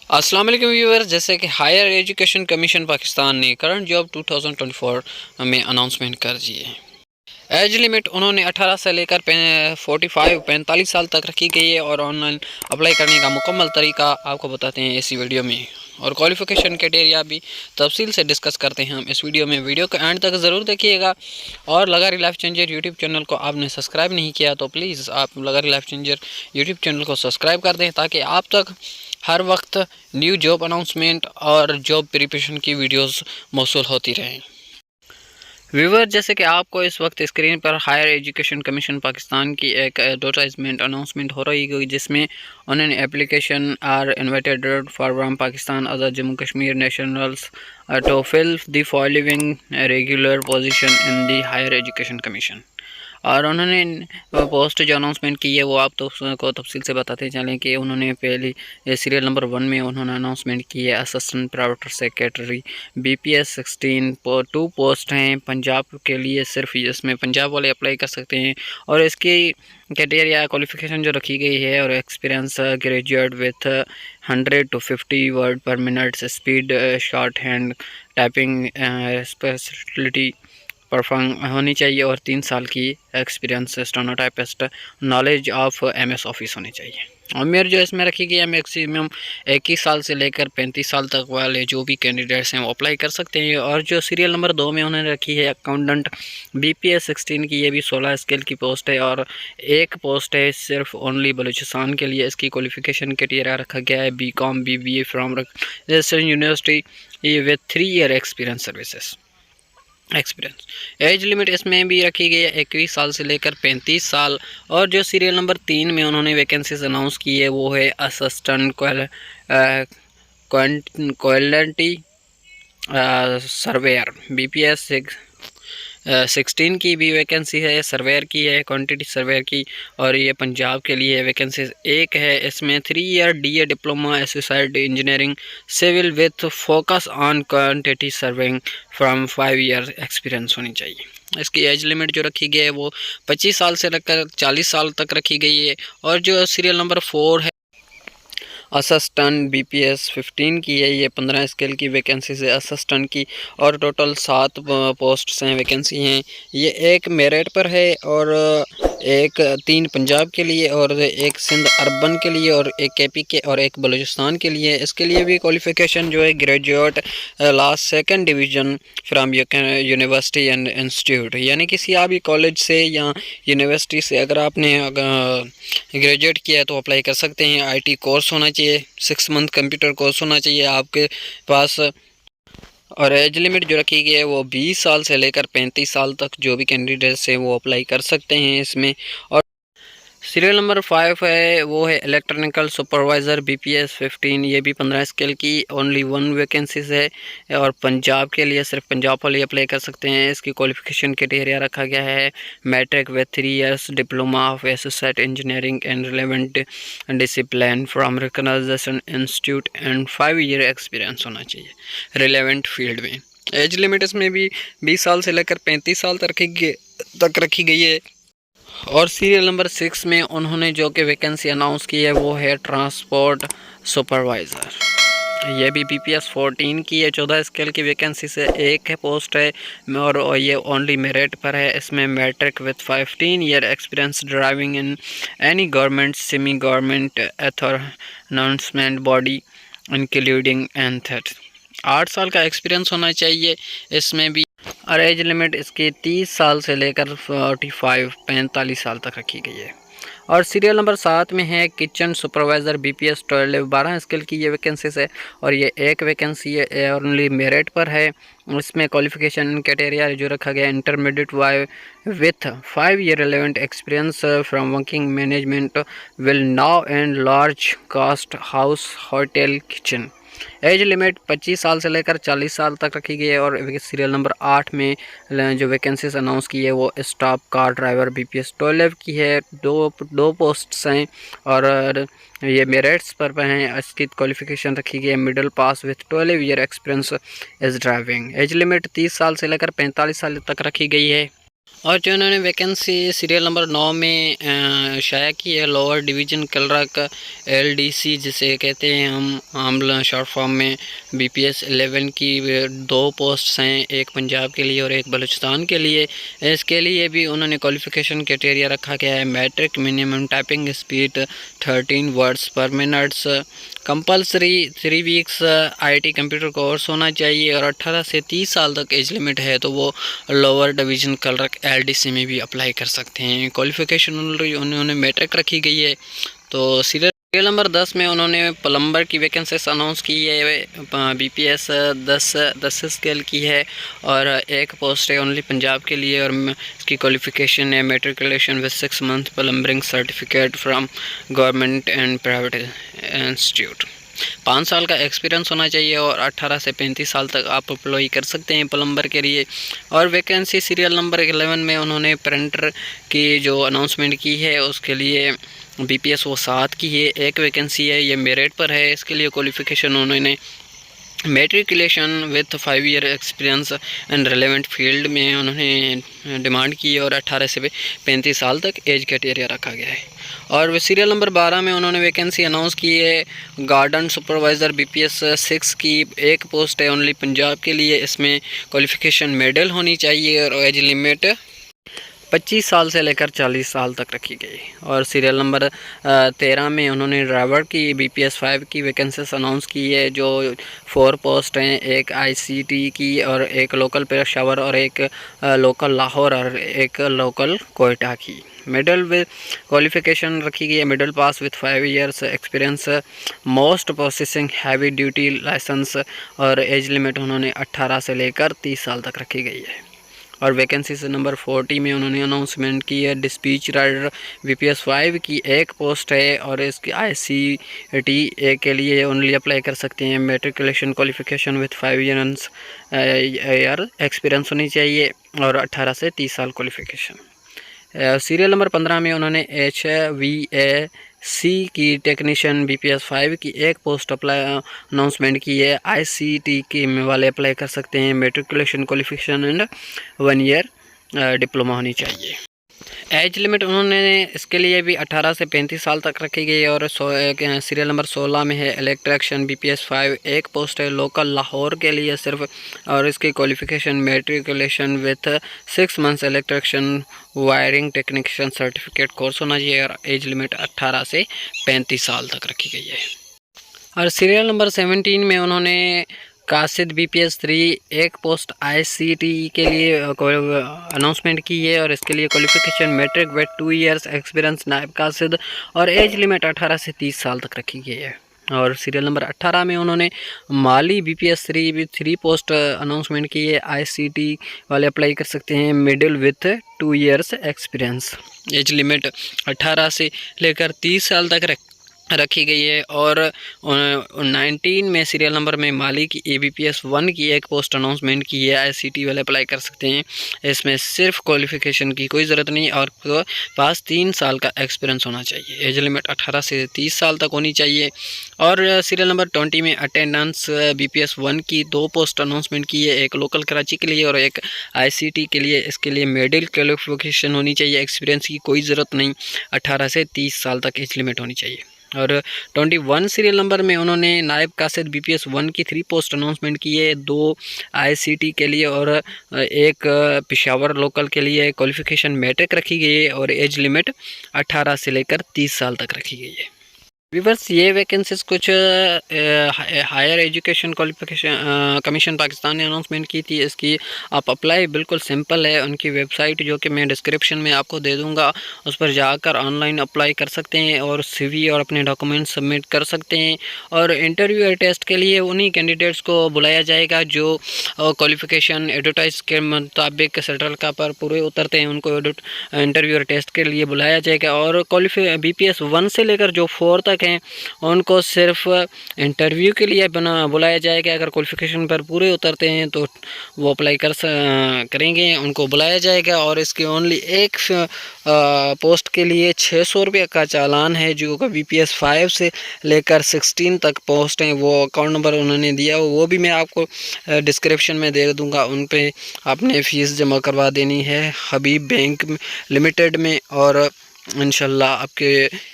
अस्सलाम वालेकुम व्यूअर्स। जैसे कि हायर एजुकेशन कमीशन पाकिस्तान ने करंट जॉब 2024 में अनाउंसमेंट कर दी है। एज लिमिट उन्होंने 18 से लेकर 45 साल तक रखी गई है और ऑनलाइन अप्लाई करने का मुकम्मल तरीका आपको बताते हैं इसी वीडियो में, और क्वालिफिकेशन क्राइटेरिया भी तफसील से डिस्कस करते हैं हम इस वीडियो में। वीडियो को एंड तक ज़रूर देखिएगा। और लगारी लाइफ चेंजर यूट्यूब चैनल को आपने सब्सक्राइब नहीं किया तो प्लीज़ आप लगारी लाइफ चेंजर यूट्यूब चैनल को सब्सक्राइब कर दें ताकि आप तक हर वक्त न्यू जॉब अनाउंसमेंट और जॉब प्रिपरेशन की वीडियोस मौसूल होती रहें। व्यूवर, जैसे कि आपको इस वक्त स्क्रीन पर हायर एजुकेशन कमीशन पाकिस्तान की एक एडवर्टाइजमेंट अनाउंसमेंट हो रही है, जिसमें उन्होंने application are invited from Pakistan other Jammu Kashmir nationals to fill the following regular position in the higher education commission. और उन्होंने पोस्ट जो अनाउंसमेंट की है वो आप तो को तफसील से बताते चलें कि उन्होंने पहली सीरियल नंबर 1 में उन्होंने अनाउंसमेंट की है assistant private secretary BPS 16 2 post हैं पंजाब के लिए। सिर्फ इसमें पंजाब वाले अप्लाई कर सकते हैं और इसकी क्राइटेरिया क्वालिफिकेशन जो रखी गई है और experience graduate with 100 to 50 word पर minute speed short hand typing speciality perform होनी चाहिए और 3 साल की experience stenotypist knowledge of MS office होनी चाहिए। उम्र जो इसमें रखी गई है मैक्सिमम 21 साल से लेकर 35 साल तक वाले जो भी कैंडिडेट्स हैं वो अप्लाई कर सकते हैं। और जो सीरियल नंबर 2 में उन्होंने रखी है अकाउंटेंट BPS 16 की, ये भी 16 स्केल की पोस्ट है और एक पोस्ट है सिर्फ ओनली बलूचिस्तान के लिए। इसकी क्वालिफिकेशन क्राइटेरिया रखा गया है BCom BBA from registered university with 3 year experience services experience. As limit इसमें भी रखी गई है 21 साल से लेकर 35 साल। और जो सीरियल नंबर 3 में उन्होंने वैकेंसीज अनाउंस की है वो है असिस्टेंट क्वालिटी सर्वेयर BPS 16 की भी वैकेंसी है, सर्वेयर की है, क्वांटिटी सर्वेयर की। और ये पंजाब के लिए वैकेंसी एक है। इसमें 3 year DA diploma associate engineering civil with focus on quantity surveying from 5 year experience होनी चाहिए। इसकी एज लिमिट जो रखी गई है वो 25 साल से लेकर 40 साल तक रखी गई है। और जो सीरियल नंबर 4 है असिस्टेंट BPS 15 की है, ये 15 स्केल की वैकेंसी है असिस्टेंट की और टोटल 7 पोस्ट्स हैं, वैकेंसी हैं। ये एक मेरिट पर है और एक 3 पंजाब के लिए और एक सिंध अर्बन के लिए और एक KP के और एक बलूचिस्तान के लिए। इसके लिए भी क्वालिफिकेशन जो है graduate last 2nd division from university and institute, यानी किसी भी कॉलेज से या यूनिवर्सिटी से अगर आपने ग्रेजुएट किया है तो अप्लाई कर सकते हैं। IT कोर्स होना चाहिए, 6 मंथ कंप्यूटर कोर्स होना चाहिए आपके पास। और एज लिमिट जो रखी गई है वो 20 साल से लेकर 35 साल तक जो भी कैंडिडेट्स हैं वो अप्लाई कर सकते हैं इसमें। और सीरियल नंबर 5 है वो है इलेक्ट्रॉनिकल सुपरवाइज़र BPS 15, ये भी 15 स्केल की ओनली 1 वैकेंसीज है और पंजाब के लिए सिर्फ पंजाब वाले अप्लाई कर सकते हैं। इसकी क्वालिफिकेशन क्राइटेरिया रखा गया है matric with 3 years diploma of associate engineering and relevant discipline from recognisation institute and 5 year experience होना चाहिए रिलेवेंट फील्ड में। एज लिमिट इसमें भी 20 साल से लेकर 35 साल तक रखी गई है। और सीरियल नंबर 6 में उन्होंने जो कि वैकेंसी अनाउंस की है वो है ट्रांसपोर्ट सुपरवाइज़र, ये भी BPS 14 की है, 14 स्केल की वैकेंसी से एक है पोस्ट है और ये ओनली मेरिट पर है। इसमें matric with 15 year experience driving in any government semi government announcement body including एंथर। 8 साल का एक्सपीरियंस होना चाहिए इसमें भी। और एज लिमिट इसकी 30 साल से लेकर 45 साल तक रखी गई है। और सीरियल नंबर 7 में है किचन सुपरवाइज़र BPS 12, 12 स्केल की ये वैकेंसीज है और ये एक वैकेंसी है ओनली मेरिट पर है। इसमें क्वालिफिकेशन क्राइटेरिया जो रखा गया इंटरमीडिएट वाई with 5 year relevant experience from working management will now and large cast house hotel kitchen. Age limit 25 साल से लेकर 40 साल तक रखी गई है। और सीरियल नंबर 8 में जो वैकेंसीज अनाउंस की है वो स्टॉप कार ड्राइवर BPS 12 की है, दो पोस्ट्स हैं और ये मेरिट्स पर हैं। इसकी क्वालिफिकेशन रखी गई है middle pass with 12 year experience is driving. Age limit 30 साल से लेकर 45 साल तक रखी गई है। और जो इन्होंने वैकेंसी सीरियल नंबर 9 में शाया की है, लोअर डिवीज़न क्लर्क LDC जिसे कहते हैं हम आम शॉर्ट फॉर्म में, BPS 11 की 2 पोस्ट्स हैं, एक पंजाब के लिए और एक बलूचिस्तान के लिए। इसके लिए भी उन्होंने क्वालिफ़िकेशन क्राइटेरिया रखा गया है, matric, minimum typing speed 13 words per minutes, compulsory 3 weeks IT computer course होना चाहिए और 18 से 30 साल तक एज लिमिट है, तो वो लोअर डिवीज़न क्लर्क LDC में भी अप्लाई कर सकते हैं। क्वालिफ़िकेशन उन्होंने मैट्रिक रखी गई है। तो सीरियल नंबर 10 में उन्होंने प्लम्बर की वैकेंसीज अनाउंस की है, BPS 10 स्केल की है और एक पोस्ट है ओनली पंजाब के लिए और इसकी क्वालिफ़िकेशन है matriculation with 6 month plumbing certificate from government and private institute. 5 साल का एक्सपीरियंस होना चाहिए और 18 से 35 साल तक आप अप्लाई कर सकते हैं प्लम्बर के लिए। और वैकेंसी सीरियल नंबर 11 में उन्होंने प्रिंटर की जो अनाउंसमेंट की है उसके लिए BPS वो 7 की है, एक वैकेंसी है, ये मेरिट पर है। इसके लिए क्वालिफ़िकेशन उन्होंने matriculation with 5 year experience and relevant field में उन्होंने डिमांड की है और 18 से 35 साल तक एज क्राइटेरिया रखा गया है। और सीरियल नंबर 12 में उन्होंने वैकेंसी अनाउंस की है, गार्डन सुपरवाइज़र BPS 6 की एक पोस्ट है ओनली पंजाब के लिए। इसमें क्वालिफ़िकेशन मेडल होनी चाहिए और एज लिमिट 25 साल से लेकर 40 साल तक रखी गई। और सीरियल नंबर 13 में उन्होंने ड्राइवर की BPS 5 की वैकेंसीज अनाउंस की है, जो 4 पोस्ट हैं, एक ICT की और एक लोकल पेशावर और एक लोकल लाहौर और एक लोकल कोयटा की। मिडल विद क्वालिफ़िकेशन रखी गई है, middle pass with 5 years experience, most processing heavy duty licence और एज लिमिट उन्होंने 18 से लेकर 30 साल तक रखी गई है। और वैकेंसी से नंबर 40 में उन्होंने अनाउंसमेंट की है, डिस्पैच राइडर BPS 5 की एक पोस्ट है और इसकी ICT के लिए ओनली अप्लाई कर सकते हैं। Matriculation qualification with 5 year experience होनी चाहिए और 18 से 30 साल क्वालिफ़िकेशन। सीरियल नंबर 15 में उन्होंने HVAC की टेक्नीशियन BPS 5 की एक पोस्ट अप्लाई अनाउंसमेंट की है, ICT के वाले अप्लाई कर सकते हैं। Matriculation qualification and 1 year diploma होनी चाहिए। एज लिमिट उन्होंने इसके लिए भी 18 से 35 साल तक रखी गई है। और सीरियल नंबर 16 में है इलेक्ट्रिशियन BPS 5, एक पोस्ट है लोकल लाहौर के लिए सिर्फ और इसकी qualification matriculation with 6 months electrician wiring technician certificate course होना चाहिए और एज लिमिट 18 से 35 साल तक रखी गई है। और सीरियल नंबर 17 में उन्होंने कासिद BPS 3 एक पोस्ट ICT के लिए अनाउंसमेंट की है और इसके लिए qualification matric with 2 years experience नायब कासिद और एज लिमिट 18 से 30 साल तक रखी गई है। और सीरियल नंबर 18 में उन्होंने माली BPS 3 पोस्ट अनाउंसमेंट की है, ICT वाले अप्लाई कर सकते हैं, middle with 2 years experience, age limit 18 से लेकर 30 साल तक रखी गई है। और 19 में सीरियल नंबर में माली की ABPS 1 की एक पोस्ट अनाउंसमेंट की है, ICT वाले अप्लाई कर सकते हैं। इसमें सिर्फ क्वालिफ़िकेशन की कोई ज़रूरत नहीं और पास 3 साल का एक्सपीरियंस होना चाहिए, एज लिमिट 18 से 30 साल तक होनी चाहिए। और सीरियल नंबर 20 में अटेंडेंस BPS 1 की 2 पोस्ट अनाउंसमेंट की है, एक लोकल कराची के लिए और एक ICT के लिए। इसके लिए मिडिल क्वालिफ़िकेशन होनी चाहिए, एक्सपीरियंस की कोई ज़रूरत नहीं, 18 से 30 साल तक एज लिमिट होनी चाहिए। और 21 सीरियल नंबर में उन्होंने नायब कासिद BPS 1 की 3 पोस्ट अनाउंसमेंट की है, 2 ICT के लिए और एक पेशावर लोकल के लिए। क्वालिफ़िकेशन मैट्रिक रखी गई है और एज लिमिट 18 से लेकर 30 साल तक रखी गई है। व्यूअर्स, ये वैकेंसीज कुछ higher education qualification commission Pakistan ने अनाउंसमेंट की थी। इसकी आप अप्लाई बिल्कुल सिंपल है, उनकी वेबसाइट जो कि मैं डिस्क्रिप्शन में आपको दे दूंगा, उस पर जाकर ऑनलाइन अप्लाई कर सकते हैं और CV और अपने डॉक्यूमेंट सबमिट कर सकते हैं। और इंटरव्यू और टेस्ट के लिए उन्हीं कैंडिडेट्स को बुलाया जाएगा जो क्वालिफ़िकेशन एडवर्टाइज के मुताबिक सेंट्रल का पर पूरे उतरते हैं, उनको इंटरव्यू और टेस्ट के लिए बुलाया जाएगा। और BPS 1 से लेकर जो 4 तक स्टूडेंट हैं उनको सिर्फ इंटरव्यू के लिए बुलाया जाएगा। अगर क्वालिफ़िकेशन पर पूरे उतरते हैं तो वो अप्लाई करेंगे, उनको बुलाया जाएगा। और इसके ओनली एक पोस्ट के लिए 600 रुपये का चालान है, जो का BPS 5 से लेकर 16 तक पोस्ट हैं। वो अकाउंट नंबर उन्होंने दिया, वो भी मैं आपको डिस्क्रिप्शन में दे दूंगा। उन पे आपने फ़ीस जमा करवा देनी है हबीब बैंक लिमिटेड में। और इंशाल्लाह आपके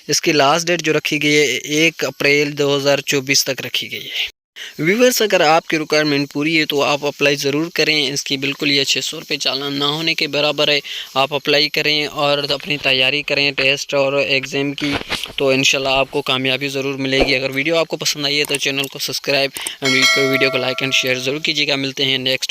इसकी लास्ट डेट जो रखी गई है 1 अप्रैल 2024 तक रखी गई है। व्यूवर्स, अगर आपकी रिक्वायरमेंट पूरी है तो आप अप्लाई ज़रूर करें। इसकी बिल्कुल ये 600 रुपये चालान ना होने के बराबर है। आप अप्लाई करें और अपनी तैयारी करें टेस्ट और एग्ज़ाम की, तो इंशाल्लाह आपको कामयाबी ज़रूर मिलेगी। अगर वीडियो आपको पसंद आई है तो चैनल को सब्सक्राइब एंड वीडियो को लाइक एंड शेयर ज़रूर कीजिएगा। मिलते हैं नेक्स्ट